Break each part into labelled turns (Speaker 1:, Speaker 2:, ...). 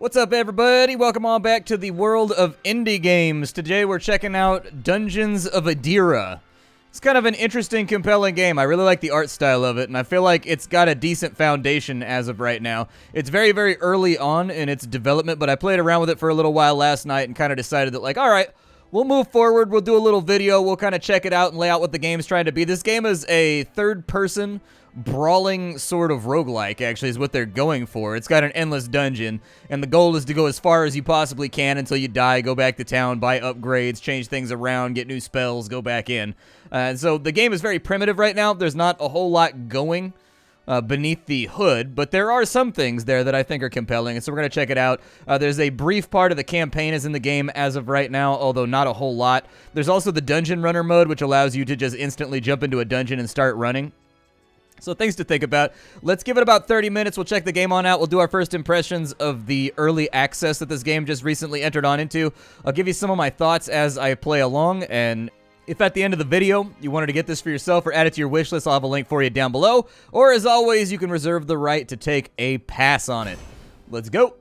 Speaker 1: What's up, everybody? Welcome on back to the world of indie games. Today we're checking out Dungeons of Edera. It's kind of an interesting, compelling game. I really like the art style of it, and I feel like it's got a decent foundation as of right now. It's very, very early on in its development, but I played around with it for a little while last night and kind of decided that, like, alright, we'll move forward, we'll do a little video, we'll kind of check it out and lay out what the game's trying to be. This game is a third-person brawling sort of roguelike, actually, is what they're going for. It's got an endless dungeon, and the goal is to go as far as you possibly can until you die, go back to town, buy upgrades, change things around, get new spells, go back in. So the game is very primitive right now. There's not a whole lot going beneath the hood, but there are some things there that I think are compelling, and so we're going to check it out. There's a brief part of the campaign is in the game as of right now, although not a whole lot. There's also the dungeon runner mode, which allows you to just instantly jump into a dungeon and start running. So things to think about. Let's give it about 30 minutes. We'll check the game on out. We'll do our first impressions of the early access that this game just recently entered on into. I'll give you some of my thoughts as I play along, and if at the end of the video you wanted to get this for yourself or add it to your wish list, I'll have a link for you down below. Or as always, you can reserve the right to take a pass on it. Let's go.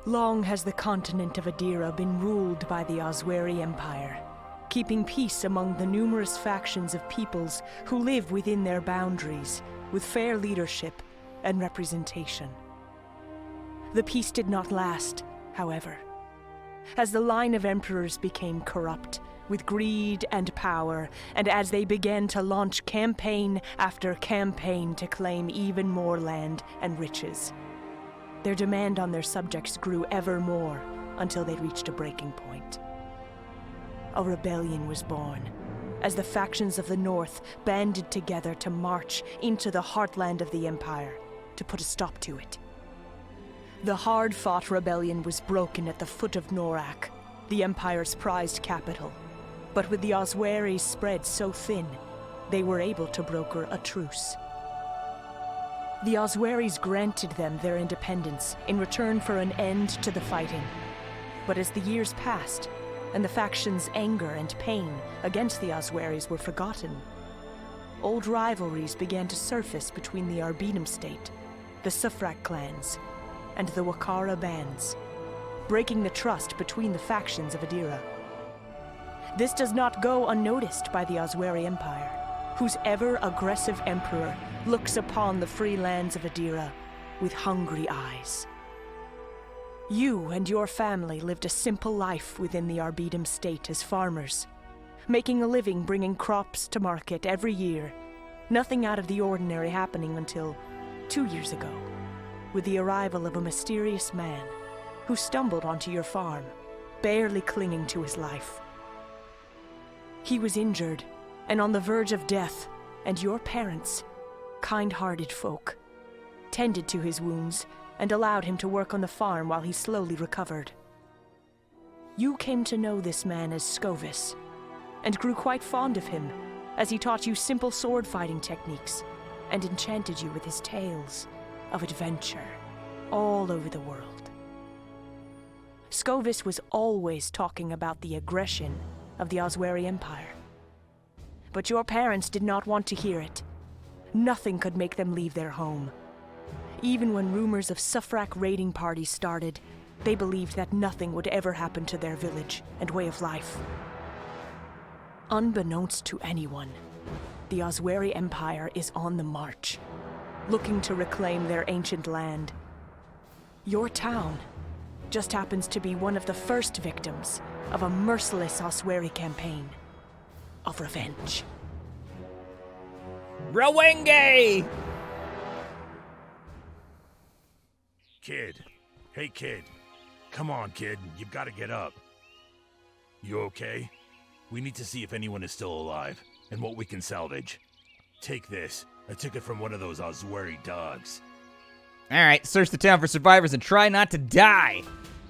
Speaker 2: Long has the continent of Edera been ruled by the Osweri Empire, keeping peace among the numerous factions of peoples who live within their boundaries, with fair leadership and representation. The peace did not last, however, as the line of emperors became corrupt with greed and power, and as they began to launch campaign after campaign to claim even more land and riches. Their demand on their subjects grew ever more until they reached a breaking point. A rebellion was born, as the factions of the north banded together to march into the heartland of the Empire to put a stop to it. The hard-fought rebellion was broken at the foot of Norak, the Empire's prized capital, but with the Osweri spread so thin, they were able to broker a truce. The Osweris granted them their independence in return for an end to the fighting. But as the years passed, and the factions' anger and pain against the Osweris were forgotten, old rivalries began to surface between the Arbinim state, the Sufrak clans, and the Wakara bands, breaking the trust between the factions of Edera. This does not go unnoticed by the Osweri Empire, whose ever-aggressive emperor looks upon the free lands of Edera with hungry eyes. You and your family lived a simple life within the Arbinim state as farmers, making a living bringing crops to market every year, nothing out of the ordinary happening until 2 years ago, with the arrival of a mysterious man who stumbled onto your farm, barely clinging to his life. He was injured and on the verge of death, and your parents, kind-hearted folk, tended to his wounds and allowed him to work on the farm while he slowly recovered. You came to know this man as Scovis, and grew quite fond of him as he taught you simple sword-fighting techniques and enchanted you with his tales of adventure all over the world. Scovis was always talking about the aggression of the Osweri Empire. But your parents did not want to hear it. Nothing could make them leave their home. Even when rumors of Sufrak raiding parties started, they believed that nothing would ever happen to their village and way of life. Unbeknownst to anyone, the Osweri Empire is on the march, looking to reclaim their ancient land. Your town just happens to be one of the first victims of a merciless Osweri campaign of revenge.
Speaker 1: Rawenge!
Speaker 3: Kid. Hey, kid. Come on, kid. You've got to get up. You okay? We need to see if anyone is still alive, and what we can salvage. Take this. I took it from one of those Osweri dogs.
Speaker 1: Alright, search the town for survivors and try not to die.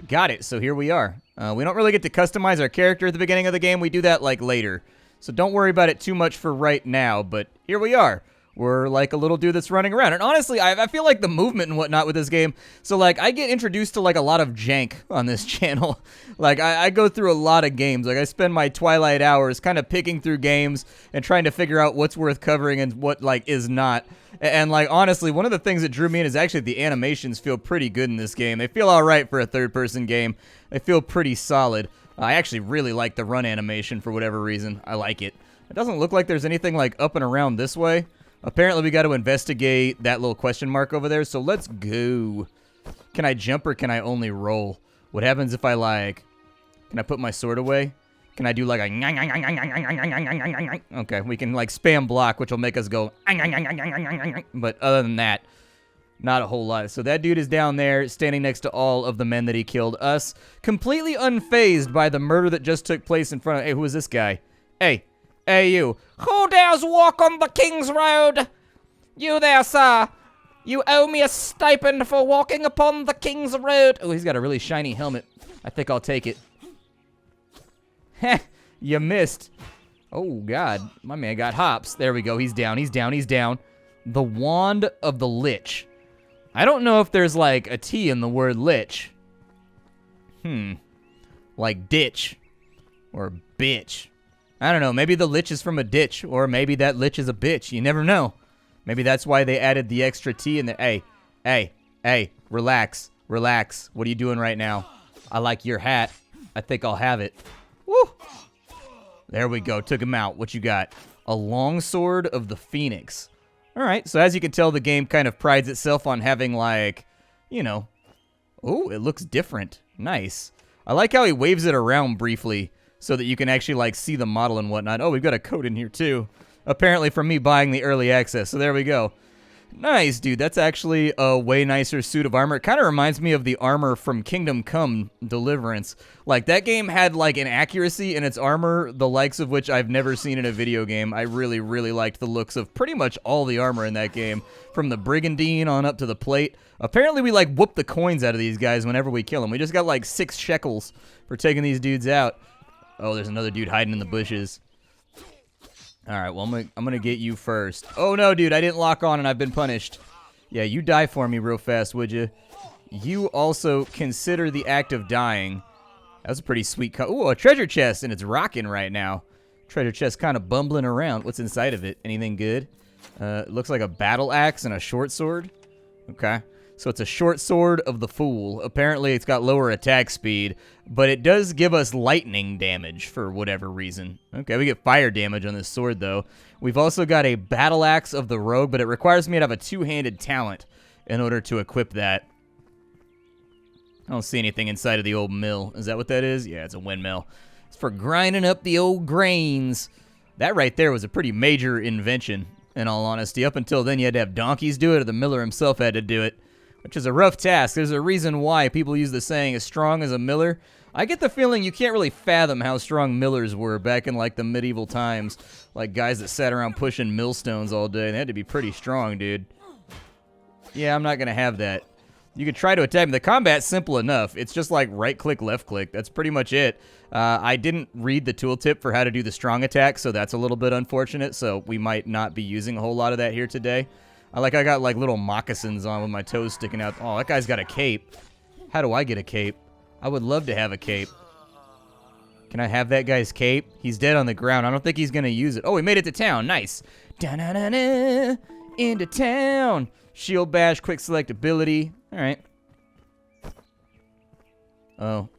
Speaker 1: Got it, so here we are. We don't really get to customize our character at the beginning of the game. We do that, like, later. So don't worry about it too much for right now, but here we are. we're like a little dude that's running around. And honestly, I feel like the movement and whatnot with this game, so like I get introduced to like a lot of jank on this channel. Like I go through a lot of games. Like I spend my twilight hours kind of picking through games and trying to figure out what's worth covering and what like is not. And like honestly, one of the things that drew me in is actually the animations feel pretty good in this game. They feel all right for a third-person game. They feel pretty solid. I actually really like the run animation for whatever reason. I like it. It doesn't look like there's anything like up and around this way. Apparently we got to investigate that little question mark over there, so let's go. Can I jump or can I only roll? What happens if I like... Can I put my sword away? Can I do like a... Okay, we can like spam block, which will make us go... But other than that, not a whole lot. So that dude is down there, standing next to all of the men that he killed. Us, completely unfazed by the murder that just took place in front of... Hey, who is this guy? Hey. Hey, you. Who dares walk on the King's Road? You there, sir. You owe me a stipend for walking upon the King's Road. Oh, he's got a really shiny helmet. I think I'll take it. Heh, you missed. Oh, God. My man got hops. There we go. He's down. He's down. He's down. The Wand of the Lich. I don't know if there's, like, a T in the word lich. Like ditch. Or bitch. I don't know, maybe the lich is from a ditch, or maybe that lich is a bitch. You never know. Maybe that's why they added the extra T in there. Hey, relax. What are you doing right now? I like your hat. I think I'll have it. Woo! There we go, took him out. What you got? A longsword of the Phoenix. All right, so as you can tell, the game kind of prides itself on having, like, you know... Oh, it looks different. Nice. I like how he waves it around briefly, so that you can actually, like, see the model and whatnot. Oh, we've got a code in here, too. Apparently from me buying the early access, so there we go. Nice, dude. That's actually a way nicer suit of armor. It kind of reminds me of the armor from Kingdom Come Deliverance. Like, that game had, like, an accuracy in its armor, the likes of which I've never seen in a video game. I really, really liked the looks of pretty much all the armor in that game, from the Brigandine on up to the plate. Apparently we, like, whoop the coins out of these guys whenever we kill them. We just got, like, 6 shekels for taking these dudes out. Oh, there's another dude hiding in the bushes. All right, well, I'm gonna get you first. Oh, no, dude, I didn't lock on and I've been punished. Yeah, you die for me real fast, would you? You also consider the act of dying. That was a pretty sweet... Ooh, a treasure chest, and it's rocking right now. Treasure chest kind of bumbling around. What's inside of it? Anything good? It looks like a battle axe and a short sword. Okay. So it's a short sword of the Fool. Apparently it's got lower attack speed, but it does give us lightning damage for whatever reason. Okay, we get fire damage on this sword, though. We've also got a battle axe of the Rogue, but it requires me to have a two-handed talent in order to equip that. I don't see anything inside of the old mill. Is that what that is? Yeah, it's a windmill. It's for grinding up the old grains. That right there was a pretty major invention, in all honesty. Up until then, you had to have donkeys do it, or the miller himself had to do it, which is a rough task. There's a reason why people use the saying, as strong as a miller. I get the feeling you can't really fathom how strong millers were back in, like, the medieval times. Like, guys that sat around pushing millstones all day. They had to be pretty strong, dude. Yeah, I'm not going to have that. You could try to attack me. The combat's simple enough. It's just like right-click, left-click. That's pretty much it. I didn't read the tooltip for how to do the strong attack, so that's a little bit unfortunate. So we might not be using a whole lot of that here today. I got like little moccasins on with my toes sticking out. Oh, that guy's got a cape. How do I get a cape? I would love to have a cape. Can I have that guy's cape? He's dead on the ground. I don't think he's going to use it. Oh, he made it to town. Nice. Da-na-na-na. Into town. Shield bash, quick select ability. All right. Oh.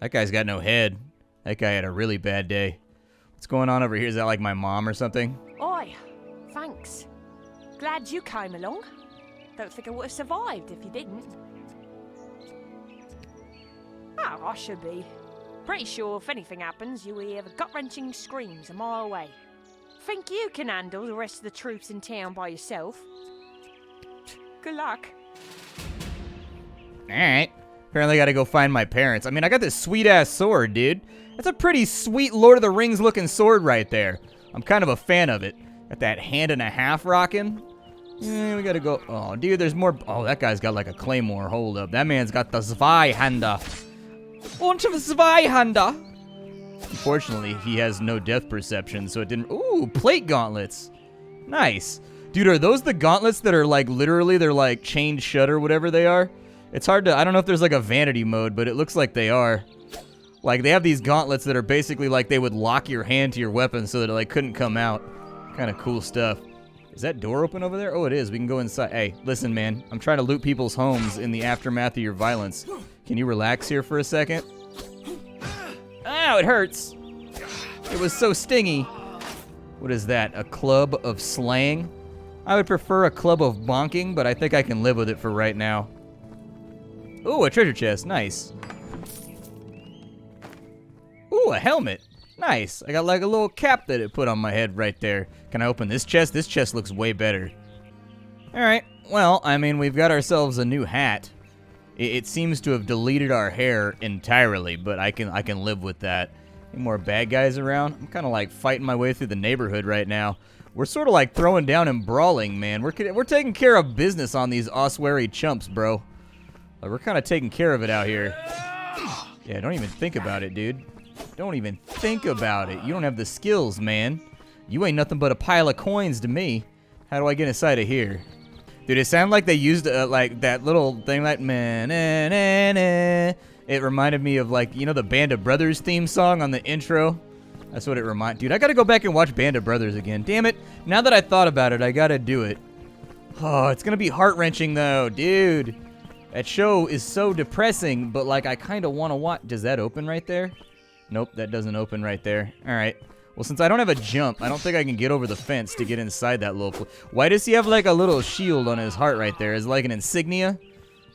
Speaker 1: That guy's got no head. That guy had a really bad day. What's going on over here? Is that like my mom or something?
Speaker 2: Oi, thanks. Glad you came along. Don't think I would have survived if you didn't. Oh, I should be. Pretty sure if anything happens, you'll hear the gut-wrenching screams a mile away. Think you can handle the rest of the troops in town by yourself? Good luck.
Speaker 1: Alright. Apparently I gotta go find my parents. I mean, I got this sweet-ass sword, dude. That's a pretty sweet Lord of the Rings-looking sword right there. I'm kind of a fan of it. Got that hand and a half rocking. Yeah, we gotta go. Oh, dude, there's more. Oh, that guy's got like a claymore. Hold up. That man's got the Zweihander. Bunch of Zweihander. Unfortunately, he has no depth perception, so it didn't. Ooh, plate gauntlets. Nice. Dude, are those the gauntlets that are like literally they're like chained shut or whatever they are? It's hard to, I don't know if there's like a vanity mode, but it looks like they are. Like they have these gauntlets that are basically like they would lock your hand to your weapon so that it like couldn't come out. Kind of cool stuff. Is that door open over there? Oh, it is. We can go inside. Hey, listen, man. I'm trying to loot people's homes in the aftermath of your violence. Can you relax here for a second? Ow, it hurts. It was so stingy. What is that? A club of slaying? I would prefer a club of bonking, but I think I can live with it for right now. Ooh, a treasure chest. Nice. Ooh, a helmet. Nice. I got like a little cap that it put on my head right there. Can I open this chest? This chest looks way better. Alright. Well, I mean, we've got ourselves a new hat. It seems to have deleted our hair entirely, but I can live with that. Any more bad guys around? I'm kind of like fighting my way through the neighborhood right now. We're sort of like throwing down and brawling, man. We're taking care of business on these Ossuary chumps, bro. We're kind of taking care of it out here. Yeah, don't even think about it, dude. Don't even think about it. You don't have the skills, man. You ain't nothing but a pile of coins to me. How do I get inside of here? Dude, it sounded like they used like that little thing like man. It reminded me of like, you know, the Band of Brothers theme song on the intro. That's what it reminded. Dude, I gotta go back and watch Band of Brothers again. Damn it. Now that I thought about it, I gotta do it. Oh, it's gonna be heart-wrenching though, dude. That show is so depressing, but like I kind of want to watch. Does that open right there? Nope, that doesn't open right there. All right. Well, since I don't have a jump, I don't think I can get over the fence to get inside that little... Why does he have like a little shield on his heart right there? Is it like an insignia?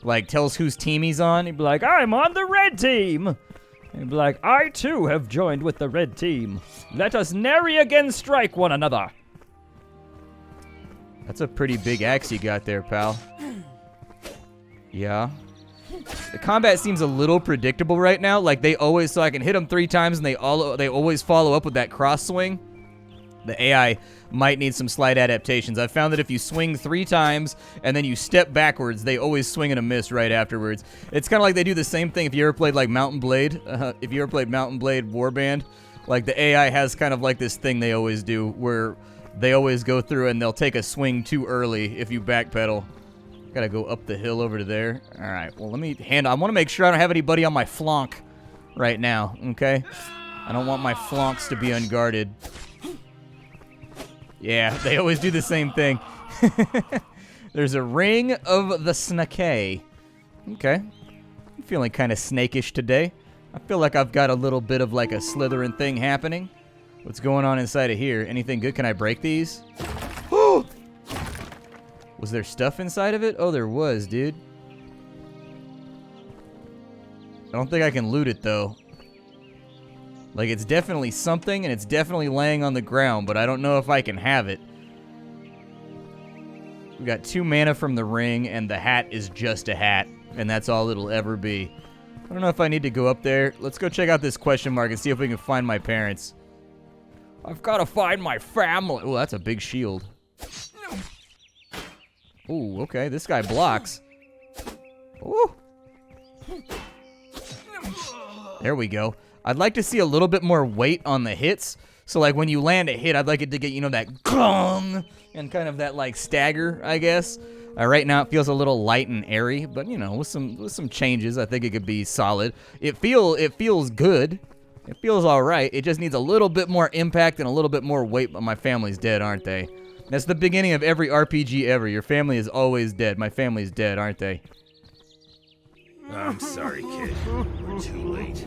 Speaker 1: Like tells whose team he's on? He'd be like, I'm on the red team. And he'd be like, I too have joined with the red team. Let us nary again strike one another. That's a pretty big axe you got there, pal. Yeah. The combat seems a little predictable right now. Like they always, so I can hit them 3 times and they always follow up with that cross swing. The AI might need some slight adaptations. I've found that if you swing 3 times and then you step backwards, they always swing and a miss right afterwards. It's kind of like they do the same thing if you ever played like Mountain Blade. If you ever played Mountain Blade Warband, like the AI has kind of like this thing they always do where they always go through and they'll take a swing too early if you backpedal. Gotta go up the hill over to there. All right, well, let me handle. I want to make sure I don't have anybody on my flank right now, okay? I don't want my flanks to be unguarded. Yeah, they always do the same thing. There's a ring of the snake. Okay. I'm feeling kind of snakish today. I feel like I've got a little bit of like a Slytherin thing happening. What's going on inside of here? Anything good? Can I break these? Oh! Was there stuff inside of it? Oh, there was, dude. I don't think I can loot it, though. Like, it's definitely something, and it's definitely laying on the ground, but I don't know if I can have it. We got 2 mana from the ring, and the hat is just a hat, and that's all it'll ever be. I don't know if I need to go up there. Let's go check out this question mark and see if we can find my parents. I've got to find my family. Oh, that's a big shield. Ooh, okay, this guy blocks. Ooh. There we go. I'd like to see a little bit more weight on the hits. So, like, when you land a hit, I'd like it to get, you know, that gong and kind of that, like, stagger, I guess. Right now, it feels a little light and airy, but, you know, with some changes, I think it could be solid. It feels good. It feels all right. It just needs a little bit more impact and a little bit more weight, but my family's dead, aren't they? That's the beginning of every RPG ever. Your family is always dead. My family's dead, aren't they?
Speaker 3: I'm sorry, kid. We're too late.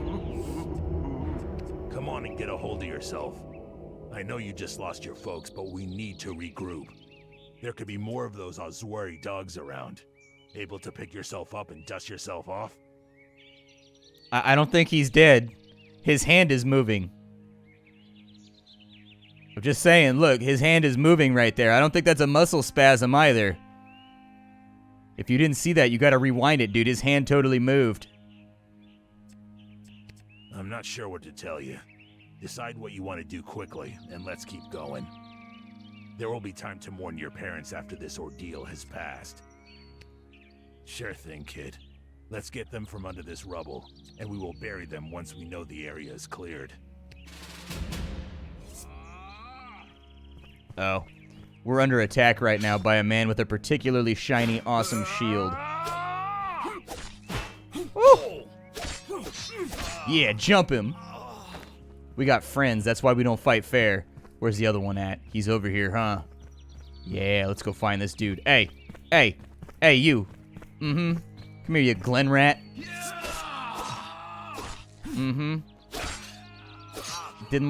Speaker 3: Come on and get a hold of yourself. I know you just lost your folks, but we need to regroup. There could be more of those Ossuary dogs around. Able to pick yourself up and dust yourself off?
Speaker 1: I don't think he's dead. His hand is moving. I'm just saying, look, his hand is moving right there. I don't think that's a muscle spasm either. If you didn't see that, you gotta rewind it, dude. His hand totally moved.
Speaker 3: I'm not sure what to tell you. Decide what you want to do quickly, and let's keep going. There will be time to mourn your parents after this ordeal has passed. Sure thing, kid. Let's get them from under this rubble, and we will bury them once we know the area is cleared.
Speaker 1: Oh. We're under attack right now by a man with a particularly shiny, awesome shield. Woo! Yeah, jump him. We got friends. That's why we don't fight fair. Where's the other one at? He's over here, huh? Yeah, let's go find this dude. Hey, hey, hey, you. Come here, you Glen rat. Didn't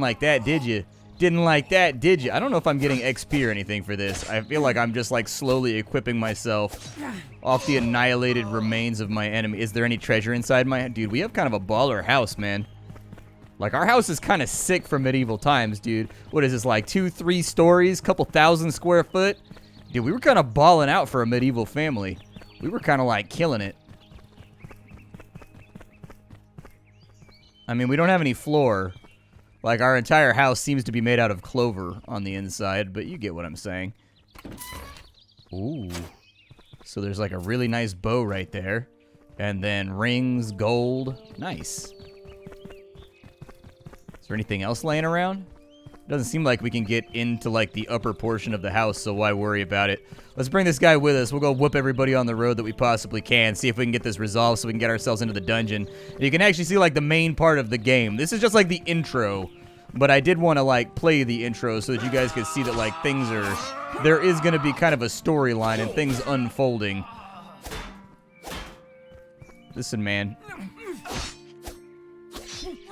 Speaker 1: like that, did you? Didn't like that, did you? I don't know if I'm getting XP or anything for this. I feel like I'm just like slowly equipping myself off the annihilated remains of my enemy. Is there any treasure inside my... Dude, we have kind of a baller house, man. Like, our house is kind of sick for medieval times, dude. What is this, like 2-3 stories? Couple thousand square foot? Dude, we were kind of balling out for a medieval family. We were kind of like killing it. I mean, we don't have any floor. Like, our entire house seems to be made out of clover on the inside, but you get what I'm saying. Ooh. So there's like a really nice bow right there. And then rings, gold. Nice. Is there anything else laying around? Doesn't seem like we can get into like the upper portion of the house, so why worry about it? Let's bring this guy with us. We'll go whoop everybody on the road that we possibly can, see if we can get this resolved so we can get ourselves into the dungeon. And you can actually see like the main part of the game. This is just like the intro, but I did want to like play the intro so that you guys could see that like things are... There is going to be kind of a storyline and things unfolding. Listen, man.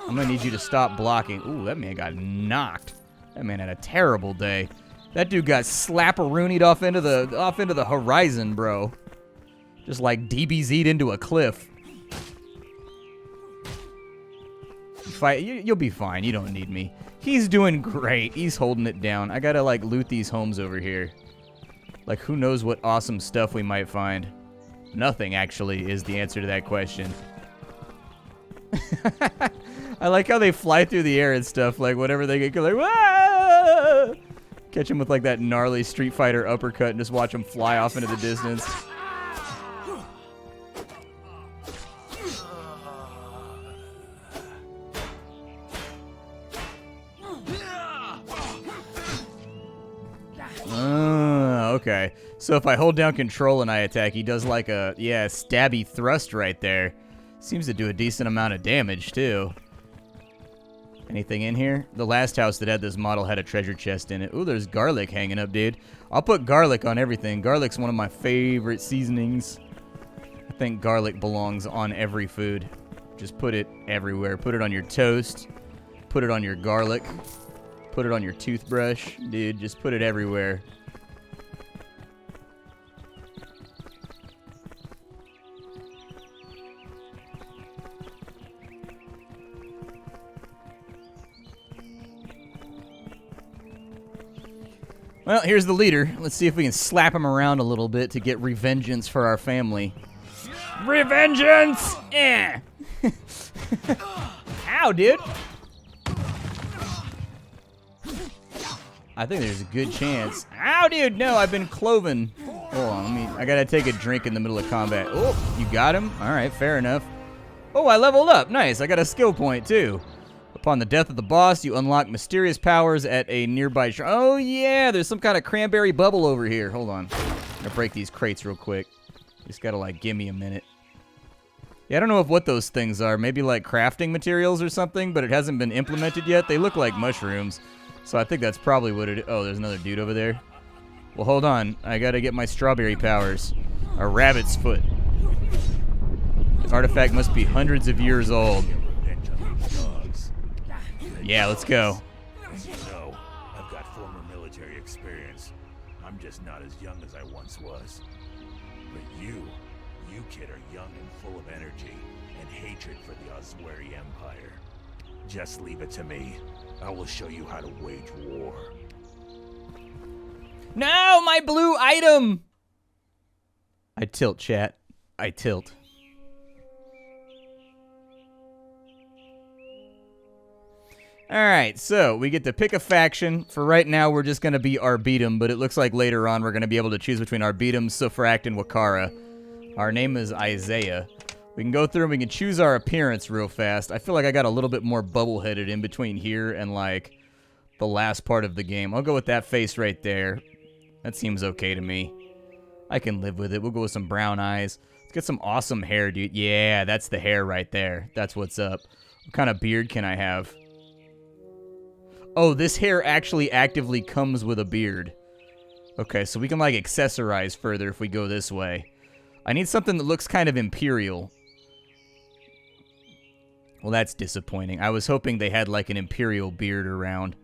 Speaker 1: I'm going to need you to stop blocking. Ooh, that man got knocked. That man had a terrible day. That dude got slap-a-roonied off into the horizon, bro. Just like DBZ'd into a cliff. You'll be fine. You don't need me. He's doing great. He's holding it down. I gotta like loot these homes over here. Like, who knows what awesome stuff we might find. Nothing, actually, is the answer to that question. I like how they fly through the air and stuff, like whatever they get, like, wah! Catch them with like that gnarly Street Fighter uppercut and just watch them fly off into the distance. Okay. So if I hold down control and I attack, he does like a, yeah, stabby thrust right there. Seems to do a decent amount of damage, too. Anything in here? The last house that had this model had a treasure chest in it. Ooh, there's garlic hanging up, dude. I'll put garlic on everything. Garlic's one of my favorite seasonings. I think garlic belongs on every food. Just put it everywhere. Put it on your toast. Put it on your garlic. Put it on your toothbrush. Dude, just put it everywhere. Well, here's the leader. Let's see if we can slap him around a little bit to get revengeance for our family. Revengeance! Eh! Ow, dude! I think there's a good chance. Ow, dude! No, I've been cloven. Hold on, I gotta take a drink in the middle of combat. Oh, you got him? Alright, fair enough. Oh, I leveled up. Nice, I got a skill point, too. Upon the death of the boss, you unlock mysterious powers at a nearby shrine. Oh, yeah, there's some kind of cranberry bubble over here. Hold on. I'm gonna break these crates real quick. Just gotta, like, give me a minute. Yeah, I don't know what those things are. Maybe, like, crafting materials or something, but it hasn't been implemented yet. They look like mushrooms, so I think that's probably what it is. Oh, there's another dude over there. Well, hold on. I gotta get my strawberry powers. A rabbit's foot. The artifact must be hundreds of years old. Yeah, let's go.
Speaker 3: As you know, I've got former military experience. I'm just not as young as I once was. But you kid are young and full of energy and hatred for the Osweri Empire. Just leave it to me. I will show you how to wage war.
Speaker 1: No, my blue item! I tilt, chat. I tilt. Alright, so we get to pick a faction. For right now, we're just going to be Arbitum, but it looks like later on we're going to be able to choose between Arbitum, Sufract, and Wakara. Our name is Isaiah. We can go through and we can choose our appearance real fast. I feel like I got a little bit more bubble-headed in between here and, like, the last part of the game. I'll go with that face right there. That seems okay to me. I can live with it. We'll go with some brown eyes. Let's get some awesome hair, dude. Yeah, that's the hair right there. That's what's up. What kind of beard can I have? Oh, this hair actually actively comes with a beard. Okay, so we can, like, accessorize further if we go this way. I need something that looks kind of imperial. Well, that's disappointing. I was hoping they had, like, an imperial beard around.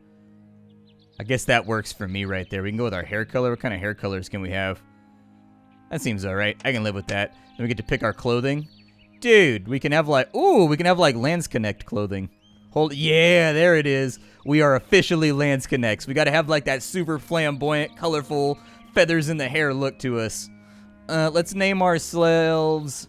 Speaker 1: I guess that works for me right there. We can go with our hair color. What kind of hair colors can we have? That seems alright. I can live with that. Then we get to pick our clothing. Dude, we can have like... Ooh, we can have like Lance Connect clothing. Yeah, there it is. We are officially Lance Connects. We got to have like that super flamboyant, colorful, feathers in the hair look to us. Let's name ourselves...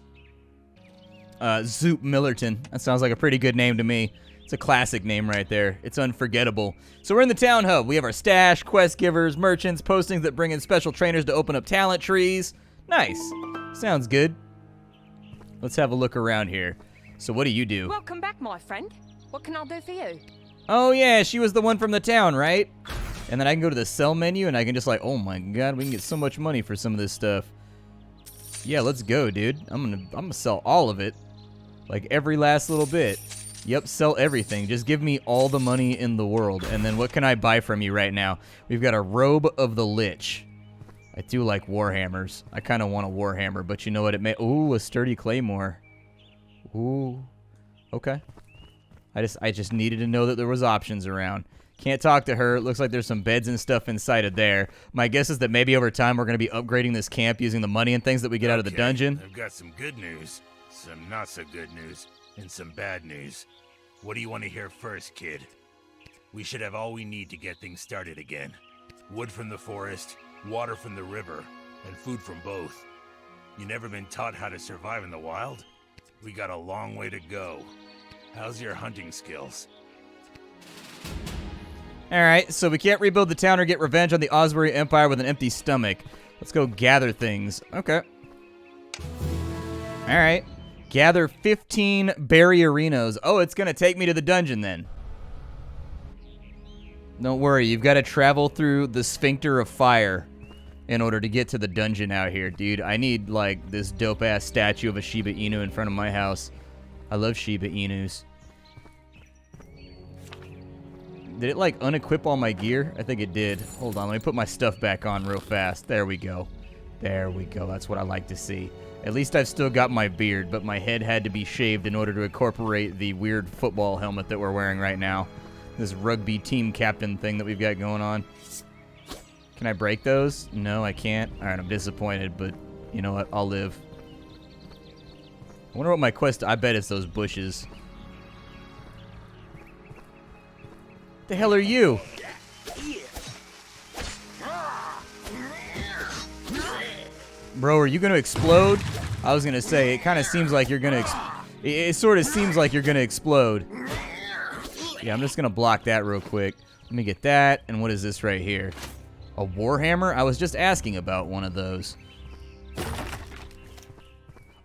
Speaker 1: Zoop Millerton. That sounds like a pretty good name to me. It's a classic name right there. It's unforgettable. So we're in the town hub. We have our stash, quest givers, merchants, postings that bring in special trainers to open up talent trees. Nice. Sounds good. Let's have a look around here. So what do you do?
Speaker 4: Welcome back, my friend. What can I do for you?
Speaker 1: Oh yeah, she was the one from the town, right? And then I can go to the sell menu and I can just like, oh my god, we can get so much money for some of this stuff. Yeah, let's go, dude. I'm gonna sell all of it. Like every last little bit. Yep, sell everything. Just give me all the money in the world. And then what can I buy from you right now? We've got a Robe of the Lich. I do like warhammers. I kind of want a warhammer, but you know what it may... Ooh, a sturdy claymore. Ooh. Okay. I just needed to know that there was options around. Can't talk to her. It looks like there's some beds and stuff inside of there. My guess is that maybe over time we're going to be upgrading this camp using the money and things that we get out of the dungeon.
Speaker 3: I've got some good news, some not so good news, and some bad news. What do you want to hear first, kid? We should have all we need to get things started again. Wood from the forest, water from the river, and food from both. You never been taught how to survive in the wild? We got a long way to go. How's your hunting skills?
Speaker 1: Alright, so we can't rebuild the town or get revenge on the Oswary Empire with an empty stomach. Let's go gather things. Okay. Alright. Gather 15 berry arenas. Oh, it's going to take me to the dungeon then. Don't worry, you've got to travel through the Sphincter of Fire in order to get to the dungeon out here, dude. I need, like, this dope-ass statue of a Shiba Inu in front of my house. I love Shiba Inus. Did it, like, unequip all my gear? I think it did. Hold on, let me put my stuff back on real fast. There we go. There we go. That's what I like to see. At least I've still got my beard, but my head had to be shaved in order to incorporate the weird football helmet that we're wearing right now. This rugby team captain thing that we've got going on. Can I break those? No, I can't. Alright, I'm disappointed, but you know what? I'll live. I wonder what my quest... I bet it's those bushes. The hell are you? Bro, are you gonna explode? I was gonna say, it kind of seems like you're gonna... It sort of seems like you're gonna explode. Yeah, I'm just gonna block that real quick. Let me get that. And what is this right here? A warhammer? I was just asking about one of those.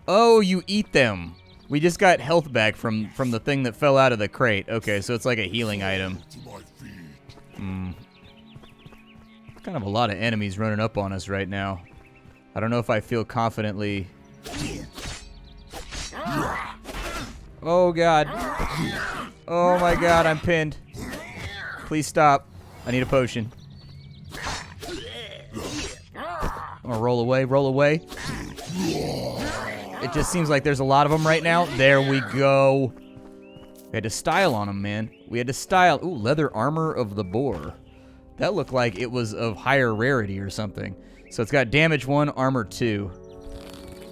Speaker 1: Oh, you eat them. We just got health back from the thing that fell out of the crate. Okay, so it's like a healing item. Kind of a lot of enemies running up on us right now. I don't know if I feel confidently... Oh, God. Oh, my God, I'm pinned. Please stop. I need a potion. I'm gonna roll away, roll away. It just seems like there's a lot of them right now. There we go. We had to style on them, man. We had to style. Ooh, leather armor of the boar. That looked like it was of higher rarity or something. So it's got damage 1, armor 2.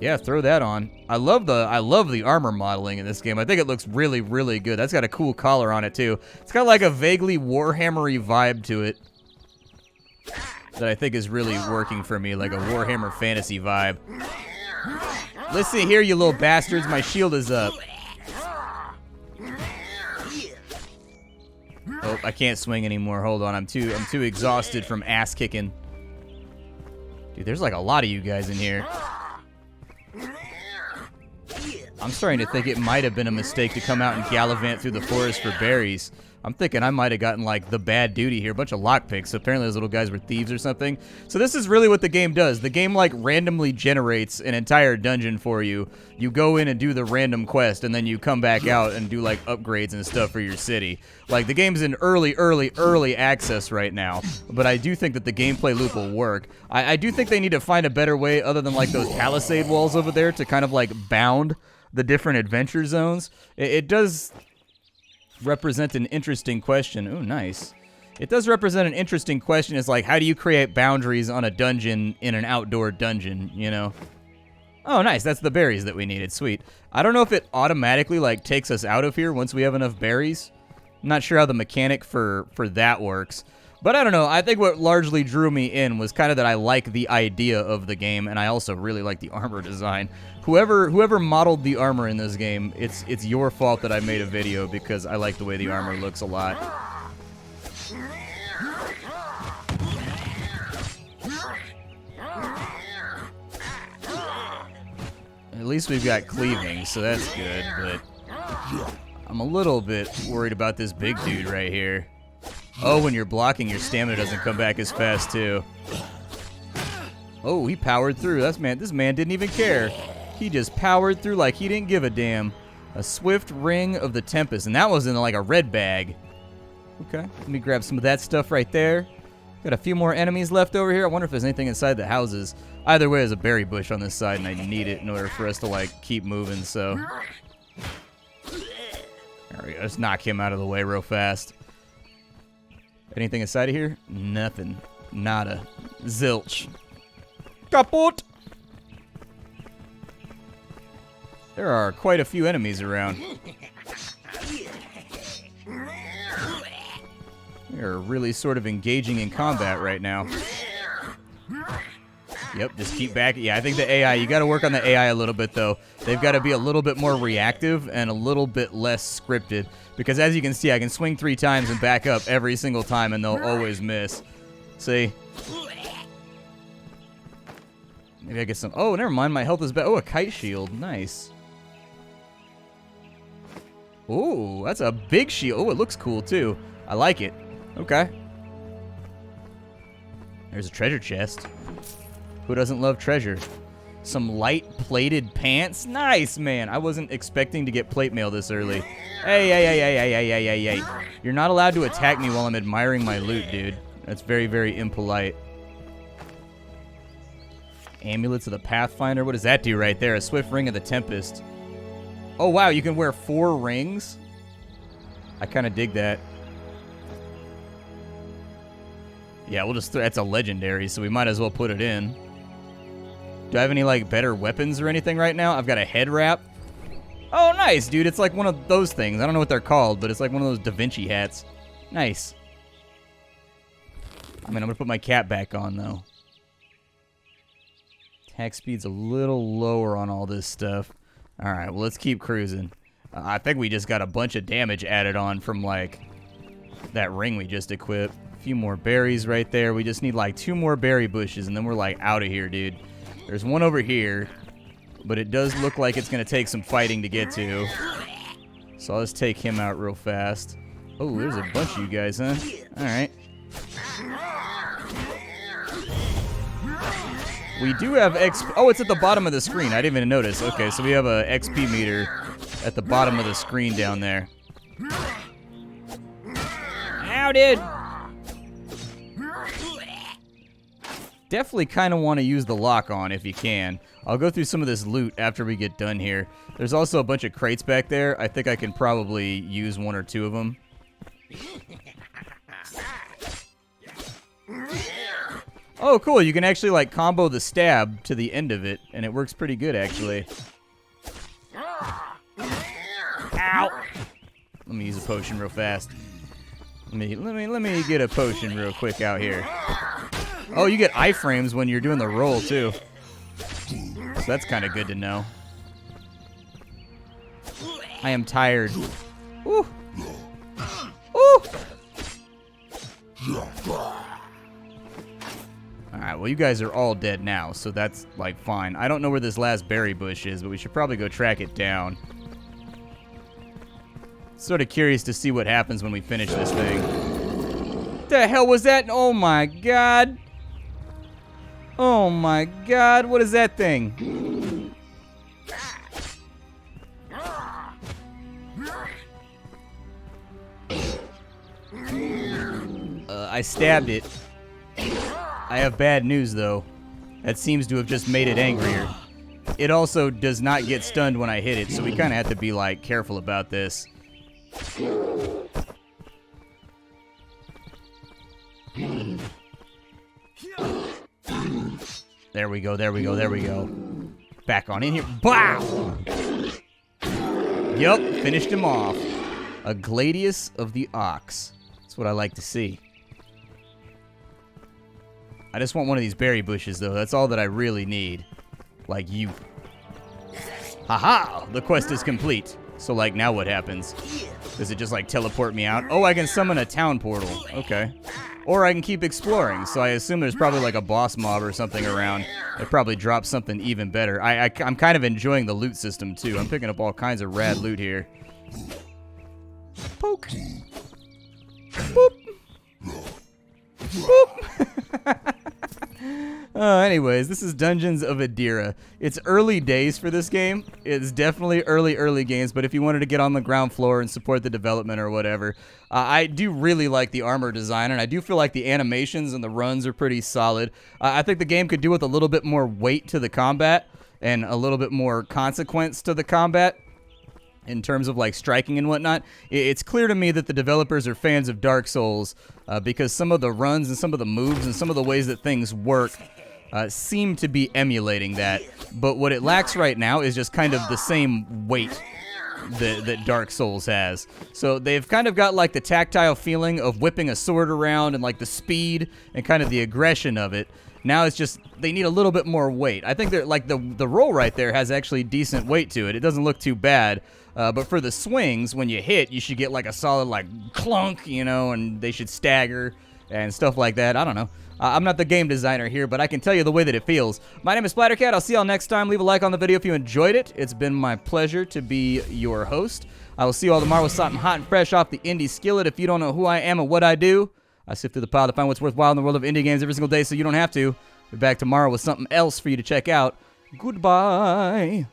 Speaker 1: Yeah, throw that on. I love the armor modeling in this game. I think it looks really, really good. That's got a cool collar on it too. It's got like a vaguely Warhammery vibe to it that I think is really working for me, like a Warhammer fantasy vibe. Listen here, you little bastards. My shield is up. Oh, I can't swing anymore. Hold on. I'm too exhausted from ass kicking. Dude, there's like a lot of you guys in here. I'm starting to think it might have been a mistake to come out and gallivant through the forest for berries. I'm thinking I might have gotten, like, the bad duty here. A bunch of lockpicks. So apparently those little guys were thieves or something. So this is really what the game does. The game, like, randomly generates an entire dungeon for you. You go in and do the random quest, and then you come back out and do, like, upgrades and stuff for your city. Like, the game's in early access right now. But I do think that the gameplay loop will work. I do think they need to find a better way other than, like, those palisade walls over there to kind of, like, bound the different adventure zones. It does represent an interesting question. Ooh, nice. It does represent an interesting question. It's like, how do you create boundaries on a dungeon in an outdoor dungeon, you know? Oh, nice. That's the berries that we needed. Sweet. I don't know if it automatically, like, takes us out of here once we have enough berries. I'm not sure how the mechanic for that works. But I don't know. I think what largely drew me in was kind of that I like the idea of the game, and I also really like the armor design. Whoever modeled the armor in this game, it's your fault that I made a video because I like the way the armor looks a lot. At least we've got cleaving, so that's good, but I'm a little bit worried about this big dude right here. Oh, when you're blocking, your stamina doesn't come back as fast, too. Oh, he powered through. This man didn't even care. He just powered through like he didn't give a damn. A swift ring of the Tempest, and that was in like a red bag. Okay, let me grab some of that stuff right there. Got a few more enemies left over here. I wonder if there's anything inside the houses. Either way, there's a berry bush on this side, and I need it in order for us to, like, keep moving, so. There we go. Just knock him out of the way real fast. Anything inside of here? Nothing. Nada. Zilch. Kaput! There are quite a few enemies around. They're really sort of engaging in combat right now. Yep, just keep back. Yeah, I think the AI, you got to work on the AI a little bit, though. They've got to be a little bit more reactive and a little bit less scripted. Because as you can see, I can swing 3 times and back up every single time, and they'll always miss. See? Maybe I get some... Oh, never mind. My health is back. Oh, a kite shield. Nice. Ooh, that's a big shield. Oh, it looks cool, too. I like it. Okay. There's a treasure chest. Who doesn't love treasure? Some light-plated pants? Nice, man. I wasn't expecting to get plate mail this early. Hey. You're not allowed to attack me while I'm admiring my loot, dude. That's very, very impolite. Amulets of the Pathfinder. What does that do right there? A swift ring of the Tempest. Oh, wow. You can wear 4 rings? I kind of dig that. Yeah, we'll just... That's a legendary, so we might as well put it in. Do I have any, like, better weapons or anything right now? I've got a head wrap. Oh, nice, dude. It's like one of those things. I don't know what they're called, but it's like one of those Da Vinci hats. Nice. I mean, I'm going to put my cap back on, though. Attack speed's a little lower on all this stuff. All right, well, let's keep cruising. I think we just got a bunch of damage added on from, like, that ring we just equipped. A few more berries right there. We just need, like, 2 more berry bushes, and then we're, like, out of here, dude. There's one over here, but it does look like it's going to take some fighting to get to. So I'll just take him out real fast. Oh, there's a bunch of you guys, huh? All right. We do have XP. Oh, it's at the bottom of the screen. I didn't even notice. Okay, so we have a XP meter at the bottom of the screen down there. Ow, dude. Definitely kind of want to use the lock on if you can. I'll go through some of this loot after we get done here. There's also a bunch of crates back there. I think I can probably use 1 or 2 of them. Oh, cool. You can actually, like, combo the stab to the end of it, and it works pretty good, actually. Ow! Let me use a potion real fast. Let me get a potion real quick out here. Oh, you get iframes when you're doing the roll, too. So that's kind of good to know. I am tired. Ooh. Ooh. Alright, well, you guys are all dead now, so that's, like, fine. I don't know where this last berry bush is, but we should probably go track it down. Sort of curious to see what happens when we finish this thing. What the hell was that? Oh my god. Oh my god, what is that thing? I stabbed it. I have bad news though. That seems to have just made it angrier. It also does not get stunned when I hit it, so we kind of have to be like careful about this. There we go, there we go, there we go. Back on in here. Wow! Yup, finished him off. A Gladius of the Ox. That's what I like to see. I just want one of these berry bushes, though. That's all that I really need. Like you. Haha! The quest is complete. So, like, now what happens? Does it just, like, teleport me out? Oh, I can summon a town portal. Okay. Or I can keep exploring. So I assume there's probably, like, a boss mob or something around. It probably drops something even better. I'm kind of enjoying the loot system, too. I'm picking up all kinds of rad loot here. Poke. Boop. Boop. Anyways, this is Dungeons of Edera. It's early days for this game. It's definitely early games, but if you wanted to get on the ground floor and support the development or whatever, I do really like the armor design, and I do feel like the animations and the runs are pretty solid. I think the game could do with a little bit more weight to the combat and a little bit more consequence to the combat. In terms of like striking and whatnot, it's clear to me that the developers are fans of Dark Souls because some of the runs and some of the moves and some of the ways that things work seem to be emulating that. But what it lacks right now is just kind of the same weight that Dark Souls has. So they've kind of got like the tactile feeling of whipping a sword around and like the speed and kind of the aggression of it. Now it's just, they need a little bit more weight. I think they're like the roll right there has actually decent weight to it. It doesn't look too bad. But for the swings, when you hit, you should get like a solid like clunk, you know, and they should stagger and stuff like that. I don't know. I'm not the game designer here, but I can tell you the way that it feels. My name is Splattercat. I'll see y'all next time. Leave a like on the video if you enjoyed it. It's been my pleasure to be your host. I will see you all tomorrow with something hot and fresh off the indie skillet. If you don't know who I am and what I do, I sift through the pile to find what's worthwhile in the world of indie games every single day so you don't have to. Be back tomorrow with something else for you to check out. Goodbye.